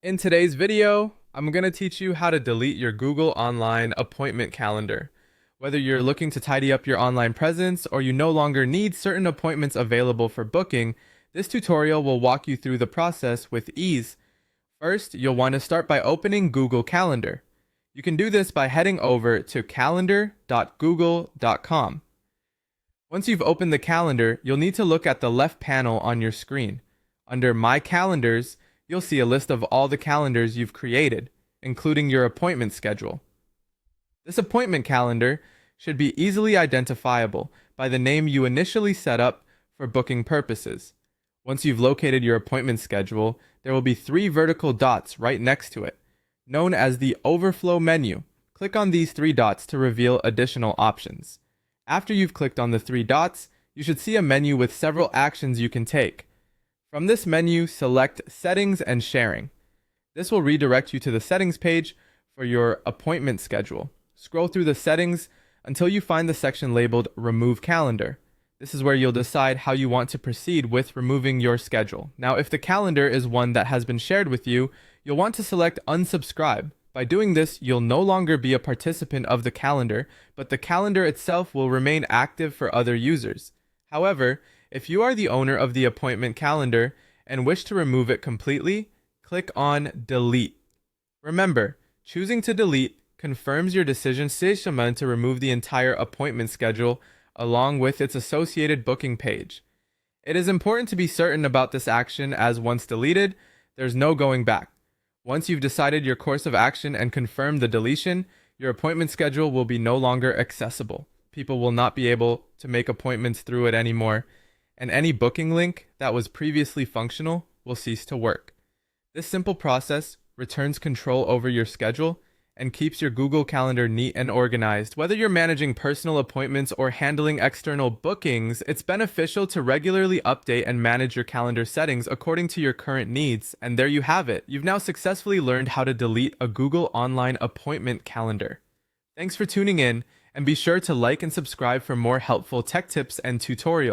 In today's video, I'm going to teach you how to delete your Google Online appointment calendar. Whether you're looking to tidy up your online presence or you no longer need certain appointments available for booking, this tutorial will walk you through the process with ease. First, you'll want to start by opening Google Calendar. You can do this by heading over to calendar.google.com. Once you've opened the calendar, you'll need to look at the left panel on your screen. Under My Calendars, you'll see a list of all the calendars you've created, including your appointment schedule. This appointment calendar should be easily identifiable by the name you initially set up for booking purposes. Once you've located your appointment schedule, there will be 3 vertical dots right next to it, known as the Overflow menu. Click on these 3 dots to reveal additional options. After you've clicked on the 3 dots, you should see a menu with several actions you can take. From this menu, select Settings and Sharing. This will redirect you to the settings page for your appointment schedule. Scroll through the settings until you find the section labeled Remove Calendar. This is where you'll decide how you want to proceed with removing your schedule. Now, if the calendar is one that has been shared with you, you'll want to select Unsubscribe. By doing this, you'll no longer be a participant of the calendar, but the calendar itself will remain active for other users. However, if you are the owner of the appointment calendar and wish to remove it completely, click on Delete. Remember, choosing to delete confirms your decision to remove the entire appointment schedule along with its associated booking page. It is important to be certain about this action, as once deleted, there's no going back. Once you've decided your course of action and confirmed the deletion, your appointment schedule will be no longer accessible. People will not be able to make appointments through it anymore, and any booking link that was previously functional will cease to work. This simple process returns control over your schedule and keeps your Google Calendar neat and organized. Whether you're managing personal appointments or handling external bookings, it's beneficial to regularly update and manage your calendar settings according to your current needs. And there you have it. You've now successfully learned how to delete a Google Online appointment calendar. Thanks for tuning in, and be sure to like and subscribe for more helpful tech tips and tutorials.